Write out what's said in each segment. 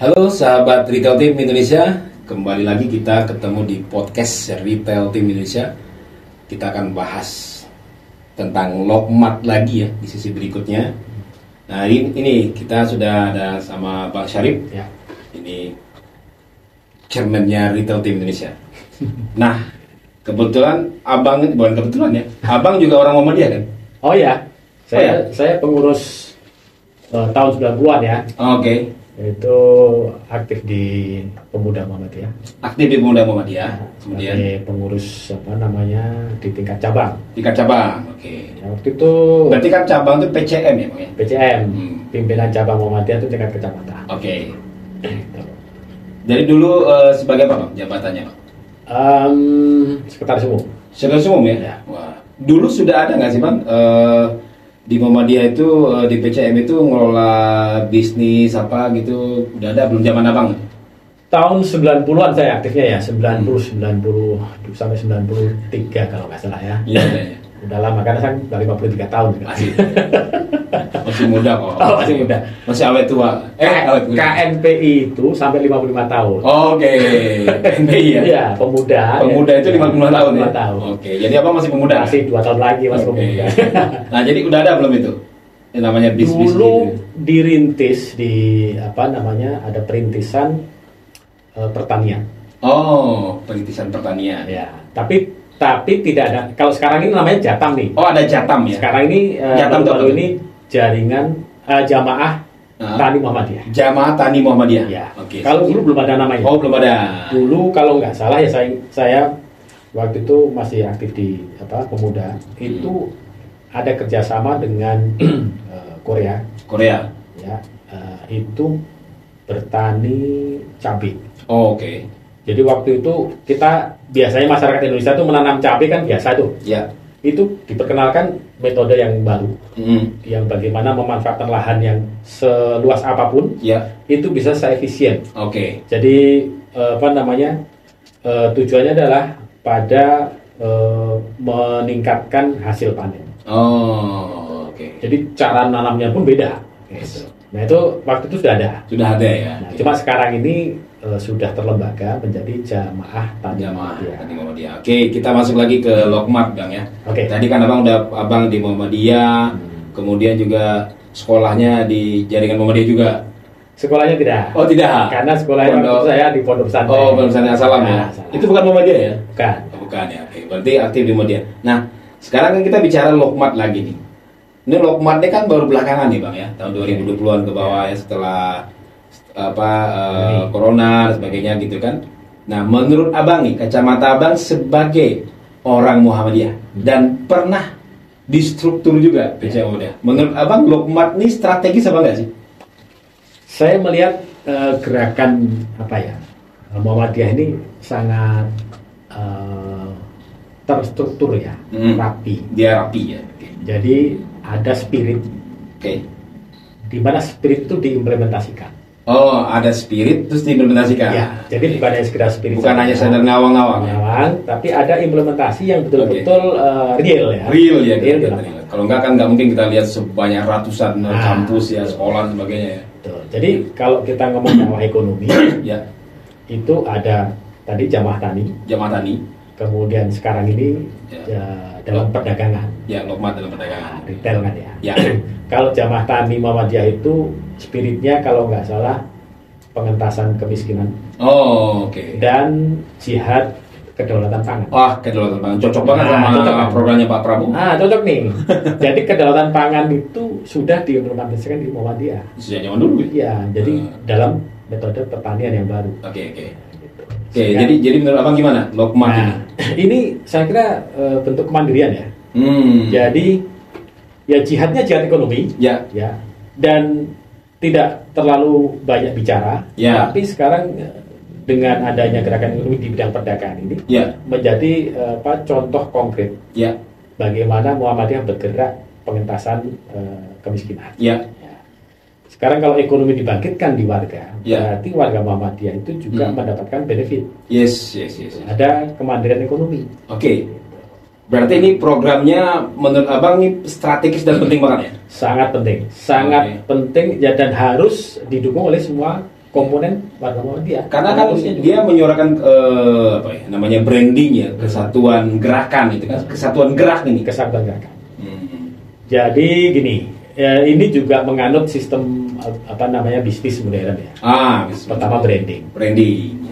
Halo sahabat Retail Team Indonesia, kembali lagi kita ketemu di podcast Retail Team Indonesia. Kita akan bahas tentang Lokmat lagi ya di sisi berikutnya. Nah ini kita sudah ada sama Bang Syarif ya. Ini chairman-nya Retail Team Indonesia. Nah kebetulan abang, bukan kebetulan ya, abang juga orang Muhammadiyah kan? Oh ya, saya pengurus tahun 90-an ya. Oke. Itu aktif di Pemuda Muhammadiyah. Aktif di Pemuda Muhammadiyah. Kemudian sebagai pengurus di tingkat cabang. Tingkat cabang, oke. Ya, waktu itu berarti kan cabang itu PCM ya Bang ya? PCM, pimpinan cabang Muhammadiyah itu tingkat kecamatan. Oke. Jadi dulu sebagai apa Bang jabatannya Bang? Sekretaris umum. Sekretaris umum ya? Ya. Wah. Dulu sudah ada nggak sih Bang di Muhammadiyah itu di PCM itu ngelola bisnis apa gitu, udah ada belum zaman abang? Tahun 90-an saya aktifnya ya, 90 sampai 93 kalau nggak salah ya. Iya. Udah lama karena saya udah 53 tahun kan. Masih muda kok. Oh, masih muda. Masih awet tua. Awet muda. KNPI itu sampai 55 tahun. Oke. KNPI ya? Iya, pemuda. Pemuda itu 55 tahun ya? Tahun. Oke, jadi abang masih pemuda? Masih 2 tahun lagi masih pemuda. Nah, jadi udah ada belum itu? Yang namanya bisnis dulu gitu. Dirintis di ada perintisan pertanian. Oh, perintisan pertanian. Ya, tapi tidak ada. Kalau sekarang ini namanya Jatam nih. Oh, ada Jatam ya. Sekarang ini Jatam baru ini jaringan Jamaah Tani Muhammadiyah. Jamaah Tani Muhammadiyah. Ya. Oke. Kalau dulu belum ada namanya. Oh, belum ada. Dulu kalau nggak salah ya saya waktu itu masih aktif di Pemuda. Itu ada kerjasama dengan Korea. Ya. Itu bertani cabai. Oh, oke. Jadi waktu itu kita biasanya masyarakat Indonesia itu menanam cabai kan biasa tuh. Ya. Itu diperkenalkan metode yang baru, yang bagaimana memanfaatkan lahan yang seluas apapun, ya. Itu bisa seefisien. Oke. Jadi tujuannya adalah pada meningkatkan hasil panen. Oh, oke. Jadi cara nanamnya pun beda. Gitu. Nah itu waktu itu sudah ada. Sudah ada ya. Nah, cuma sekarang ini sudah terlembaga menjadi Jamaah Tani Muhammadiyah. Oke, kita masuk lagi ke Lokmat Bang ya. Oke. Tadi kan abang di Muhammadiyah, kemudian juga sekolahnya di jaringan Muhammadiyah juga. Sekolahnya tidak. Oh tidak. Karena sekolahnya waktu saya di Pondok Pesantren. Oh, Pondok Pesantren As-Salam ya. Itu bukan Muhammadiyah ya? Bukan. Bukan ya. Oke, berarti aktif di Muhammadiyah. Nah, sekarang kan kita bicara Lokmat lagi nih. Ini Lokmat ini kan baru belakangan nih Bang ya, tahun 2020-an ke bawah ya, setelah corona dan sebagainya gitu kan. Nah, menurut abang nih, kacamata abang sebagai orang Muhammadiyah dan pernah di struktur juga PCM Muhammadiyah. Menurut abang Lokmat ini strategis apa enggak sih? Saya melihat gerakan Muhammadiyah ini sangat terstruktur ya, rapi. Dia rapi ya. Jadi ada spirit. Oke. Di mana spirit itu diimplementasikan. Oh, ada spirit terus diimplementasikan. Ya, jadi bukan hanya sekedar spirit. Bukan hanya sekedar ngawang-ngawang. Tapi ada implementasi yang betul-betul real ya. Real ya. Kalau enggak kan nggak mungkin kita lihat sebanyak ratusan kampus ya, sekolah dan sebagainya ya. Betul. Jadi kalau kita ngomong masalah ekonomi, ya. Itu ada tadi Jamaah Tani. Jamaah Tani. Kemudian sekarang ini dalam perdagangan. Ya, Lokmat dalam perdagangan. Retail kan ya. Ya. Kalau Jamaah Tani Muhammadiyah itu spiritnya kalau nggak salah pengentasan kemiskinan. Oh, oke. Dan jihad kedaulatan pangan. Wah, kedaulatan pangan cocok banget sama programnya Pak Prabowo. Cocok nih. Jadi kedaulatan pangan itu sudah diimplementasikan di Muhammadiyah. Sejak zaman dulu. Iya, jadi dalam metode pertanian yang baru. Oke. Oke, jadi menurut abang gimana Lokmat ini? Ini saya kira bentuk kemandirian ya. Jadi ya jihadnya jihad ekonomi, ya, dan tidak terlalu banyak bicara. Tapi sekarang dengan adanya gerakan ekonomi di bidang perdagangan ini, menjadi contoh konkret. Bagaimana Muhammadiyah bergerak pengentasan kemiskinan. Sekarang kalau ekonomi dibangkitkan di warga, berarti warga Muhammadiyah itu juga mendapatkan benefit. Yes. Ada kemandirian ekonomi. Oke. Berarti ini programnya menurut abang ini strategis dan penting banget ya? Sangat penting, penting ya, dan harus didukung oleh semua komponen warga Muhammadiyah. Karena kan dia menyuarakan namanya branding ya, kesatuan gerakan itu kan, kesatuan gerak ini. Kesatuan gerakan. Jadi gini, ini juga menganut sistem bisnis modern ya. Pertama branding.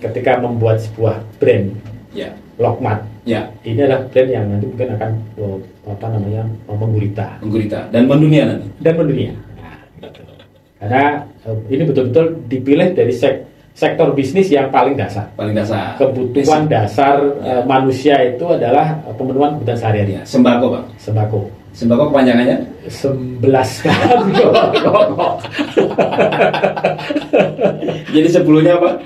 Ketika membuat sebuah brand, Lokmat. Ini adalah brand yang nanti mungkin akan menggurita dan mendunia nanti. Karena ini betul-betul dipilih dari sektor bisnis yang paling dasar. Kebutuhan dasar manusia itu adalah pemenuhan kebutuhan sehari-hari. Sembako, Bang. Sembako kepanjangannya? 11 kan. Jadi 10-nya apa?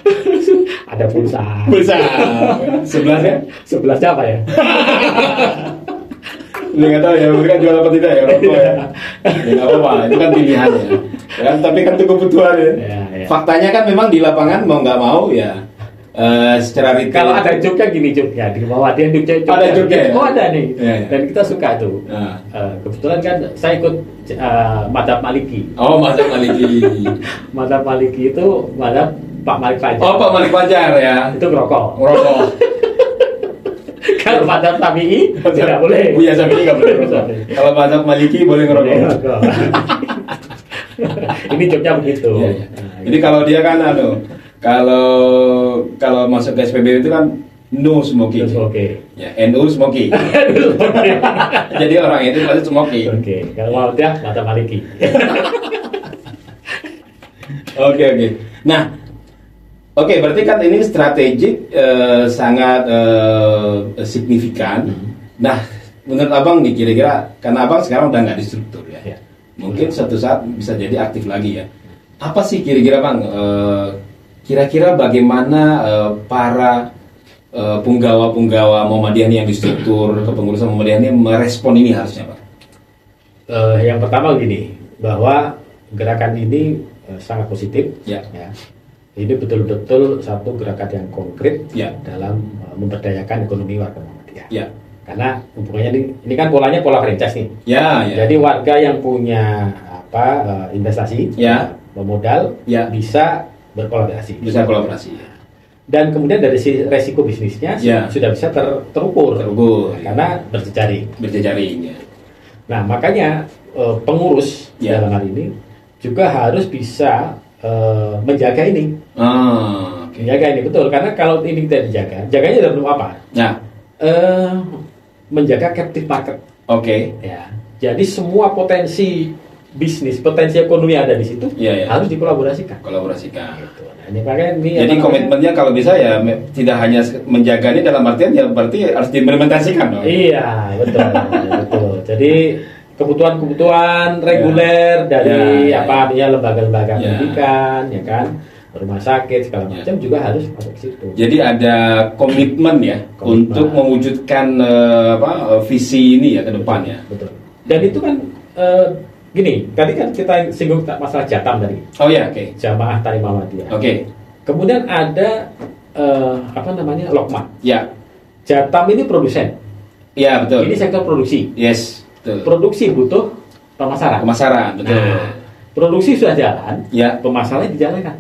Ada pulsa. 11-nya? 11-nya apa ya? Ini nggak tahu ya, mereka jual apa tidak ya rokok ya. Ya nggak apa-apa, itu kan pilihan ya. Tapi kan itu kebutuhan ya. Faktanya kan memang di lapangan mau nggak mau ya. Secara retail. Kalau ada joknya gini joknya di bawah dia joknya. Ada joknya. Oh ada nih. Dan kita suka tuh. Kebetulan kan saya ikut Madzhab Maliki. Oh Madzhab Maliki. Madzhab Maliki itu Madzhab Pak Malik Fajar. Oh Pak Malik Fajar ya. Itu ngerokok. Kalau Madzhab Syafi'i tidak boleh. Buya Syafi'i nggak boleh ngerokok. Kalau Madzhab Maliki boleh ngerokok. Ini joknya begitu. Jadi kalau dia kan kalau masuk ke SPBU itu kan no smoking. Ya, NU smoking. Jadi orang itu pasti smoking. Kalau mau dia Madzhab Maliki. Oke. Nah, berarti kan ini strategik sangat signifikan. Nah, menurut Abang nih kira-kira karena Abang sekarang udah nggak di struktur ya. Mungkin suatu saat bisa jadi aktif lagi ya. Apa sih kira-kira Bang? Kira-kira bagaimana para punggawa-punggawa Muhammadiyah yang di struktur kepengurusan Muhammadiyah ini merespon ini harusnya Pak? Yang pertama begini, bahwa gerakan ini sangat positif. Ini betul-betul satu gerakan yang konkret dalam memberdayakan ekonomi warga Muhammadiyah. Karena hubungannya ini kan polanya pola franchise nih. Jadi warga yang punya investasi, memodal, bisa berkolaborasi. Dan kemudian dari resiko bisnisnya sudah bisa terukur. Karena berjejaring. Nah makanya pengurus dalam hal ini juga harus bisa menjaga ini. Menjaga ini betul, karena kalau ini tidak dijaga, jaganya dalam apa? Menjaga captive market. Jadi semua potensi bisnis, potensi ekonomi ada di situ harus dikolaborasikan. Gitu. Nah, jadi komitmennya kalau bisa ya tidak hanya menjaga ini dalam artian ya berarti harus diimplementasikan. Iya betul. Jadi kebutuhan reguler dari lembaga-lembaga pendidikan, ya kan, rumah sakit segala macam juga harus masuk ke situ. Jadi ada komitmen untuk mewujudkan visi ini ya ke depannya. Betul. Dan itu kan gini, tadi kan kita singgung masalah Jatam tadi. Jamaah Tani Muhammadiyah. Kemudian ada Lokmat. Jatam ini produsen. Betul. Ini sektor produksi. Betul. Produksi butuh pemasaran. Betul. Produksi sudah jalan, pemasarannya dijalankan.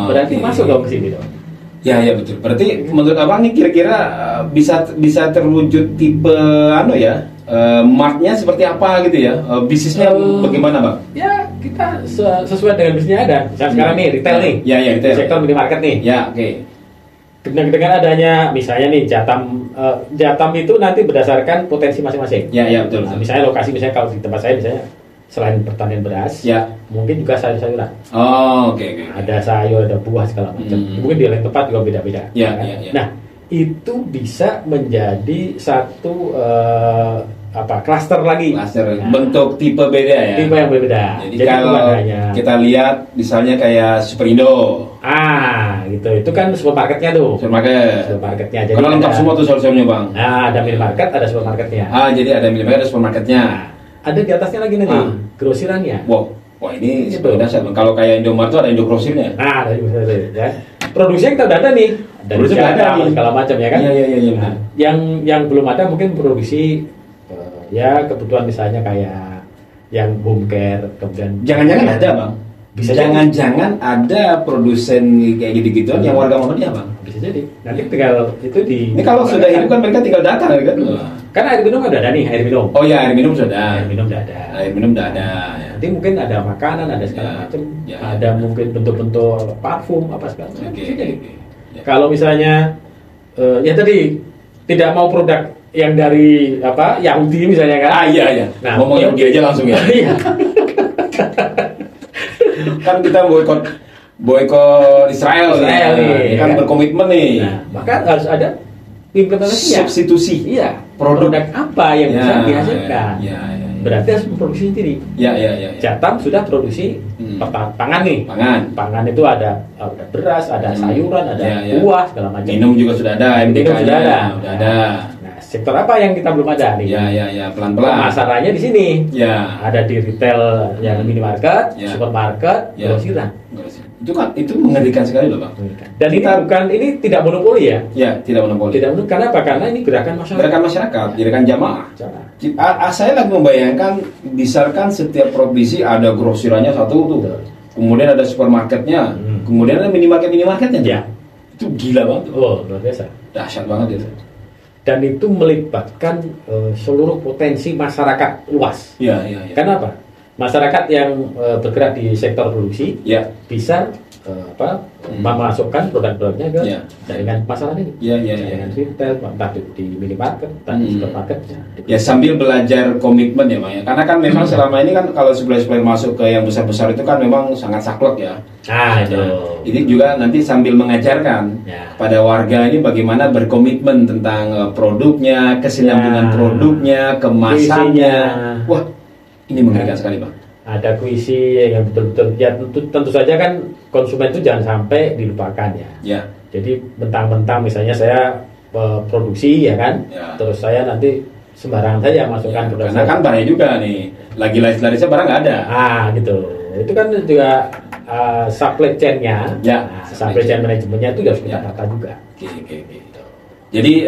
Berarti masuk dong ke sini dong. Ya betul. Berarti menurut Abang ini kira-kira bisa terwujud tipe marknya seperti apa gitu ya? Bisnisnya bagaimana Bang? Ya kita sesuai dengan bisnisnya ada. Sekarang nih retail nih. Retail. Sektor minimarket nih. Dengan adanya misalnya nih Jatam itu nanti berdasarkan potensi masing-masing. Betul. Nah, misalnya lokasi, misalnya kalau di tempat saya misalnya selain pertanian beras, mungkin juga sayur-sayuran. Ada sayur, ada buah segala macam. Mungkin di lain tempat juga beda-beda. Nah, itu bisa menjadi satu klaster lagi. Bentuk tipe beda ya. Tipe yang berbeda. Jadi kalau kita lihat misalnya kayak Superindo. Gitu. Itu kan supermarketnya tuh. Supermarketnya. Jadi kalau lengkap semua tuh solusinya Bang. Ada minimarket, ada supermarketnya. Jadi ada minimarket, ada supermarketnya. Ada di atasnya lagi nanti grosirannya. Wah ini seperti dasar. Kalau kayak Indomaret tuh ada Indogrosirnya. Ada Indogrosir ya. Produksinya kita udah ada nih. Ada segala macam ya kan. Yang belum ada mungkin produksi kebutuhan misalnya kayak yang home care, kemudian jangan-jangan ada Bang. Bisa jangan-jangan ada produsen kayak gitu-gituan yang warga Muhammadiyah, Bang. Bisa jadi. Nanti tinggal itu di. Ini kalau sudah hidup kan mereka tinggal datang kan? Kan air minum ada nih, air minum. Oh ya, air minum sudah. Air minum sudah ada. Air minum sudah ada. Nanti mungkin ada makanan, ada segala macam. Ada mungkin bentuk-bentuk parfum apa segala macam. Kalau misalnya ya tadi tidak mau produk yang dari apa Yahudi misalnya kan? Iya. Nah, ngomong Yahudi aja langsung ya. Iya. Kan kita boykot Israel nih. Kan berkomitmen nih. Nah, maka harus ada implementasinya. Substitusi. Iya. Produk apa yang bisa dihasilkan? Berarti harus memproduksi sendiri. Jatam sudah produksi pangan nih. Pangan itu ada beras, ada sayuran, ada buah segala macam. Minum juga sudah ada. Minum sudah ada. Sektor apa yang kita belum ada nih? Pelan-pelan. Pemasarannya di sini. Ada di retail yang minimarket, supermarket, grosiran. Itu mengerikan sekali loh, Bang. Dan ini tidak monopoli ya? Tidak monopoli. Karena apa? Karena ini gerakan masyarakat. Gerakan jamaah. Saya lagi membayangkan, misalkan setiap provinsi ada grosirannya satu tuh. Kemudian ada supermarketnya, kemudian ada minimarketnya. Itu gila banget. Oh, luar biasa. Dahsyat banget itu. Dan itu melibatkan seluruh potensi masyarakat luas. Kenapa? Masyarakat yang bergerak di sektor produksi bisa memasukkan produk-produknya ke jaringan pasaran ini. Jaringan retail, entah di minimarket, entah di supermarket. Sambil belajar komitmen ya, Bang ya. Karena kan memang selama ini kan kalau supplier masuk ke yang besar-besar itu kan memang sangat saklek ya. Ini juga nanti sambil mengajarkan pada warga ini bagaimana berkomitmen tentang produknya, kesinambungan produknya, kemasannya. Wah, ini mengerikan sekali, Bang. Ada kuisi yang betul-betul ya tentu saja kan konsumen itu jangan sampai dilupakan ya. Jadi mentang-mentang misalnya saya produksi ya kan, terus saya nanti sembarangan saja masukkan produk. Karena kan bahaya juga nih, lagi laris-larisnya barang nggak ada. Gitu. Itu kan juga supply chain-nya, supply chain manajemennya itu harus kita tata juga. Jadi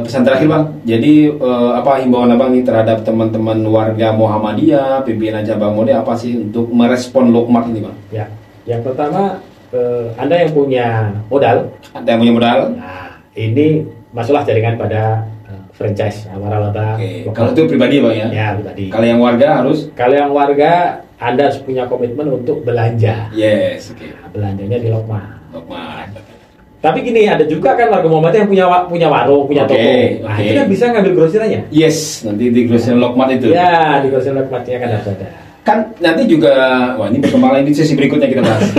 pesan terakhir, Bang. Jadi apa himbauan Abang nih terhadap teman-teman warga Muhammadiyah, pimpinan cabang Mode apa sih untuk merespon Lokmat ini, Bang? Ya, yang pertama Anda yang punya modal. Nah, ini masuklah jaringan pada franchise Waralaba. Kalau itu pribadi, Bang ya? Ya, pribadi. Kalau yang warga harus? Kalau yang warga Anda harus punya komitmen untuk belanja. Belanjanya di Lokmat. Tapi gini, ada juga kan warga Muhammadiyah yang punya warung, punya toko. Nah, itu kan bisa ngambil grosirannya. Nanti di grosiran Lokmat itu. Di grosiran Lokmatnya kan harus ada. Kan nanti juga, ini perkembangan ini sesi berikutnya kita bahas.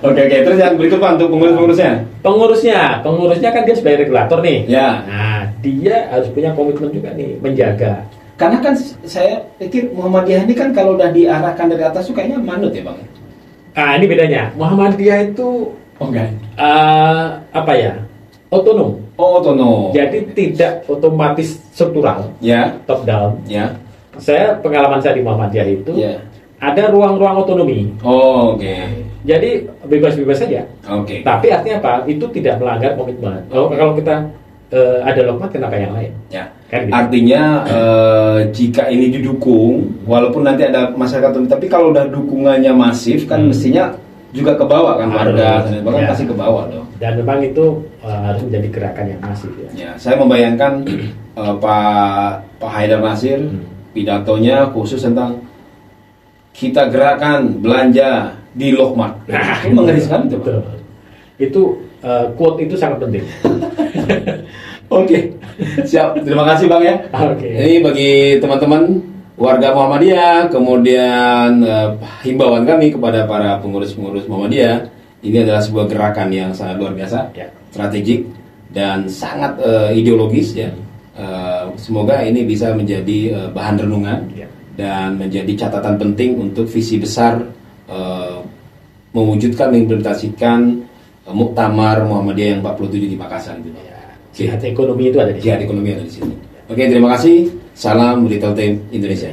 Terus yang berikut, Pak, untuk pengurusnya. Pengurusnya kan dia sebagai regulator nih. Nah, dia harus punya komitmen juga nih, menjaga. Karena kan saya pikir Muhammadiyah ini kan kalau udah diarahkan dari atas tuh kayaknya manut ya, Bang. Ini bedanya. Muhammadiyah itu otonom. Otonom. Jadi tidak otomatis struktural. Top down. Saya pengalaman saya di Muhammadiyah itu ada ruang-ruang otonomi. Jadi bebas-bebas saja. Tapi artinya apa? Itu tidak melanggar komitmen. Kalau kita ada Lokmat, kenapa yang lain? Kan gitu. Artinya jika ini didukung, walaupun nanti ada masyarakat, tapi kalau udah dukungannya masif kan mestinya juga ke bawah kan warga, bahkan pasti ke bawah dong. Dan memang itu harus menjadi gerakan yang masif ya. Saya membayangkan Pak Haidar Nasir pidatonya khusus tentang kita gerakan belanja di Lokmat. Itu mengeri sekali tuh. Itu quote itu sangat penting. Siap. Terima kasih, Bang ya. Ini bagi teman-teman warga Muhammadiyah, kemudian himbauan kami kepada para pengurus-pengurus Muhammadiyah, ini adalah sebuah gerakan yang sangat luar biasa, strategik dan sangat ideologis ya. Semoga ini bisa menjadi bahan renungan dan menjadi catatan penting untuk visi besar mewujudkan, mengimplementasikan Muktamar Muhammadiyah yang 47 di Makassar gitu. Jihad ekonomi itu ada di sini. Jihad ekonomi ada di sini. Terima kasih. Salam Retail Team Indonesia.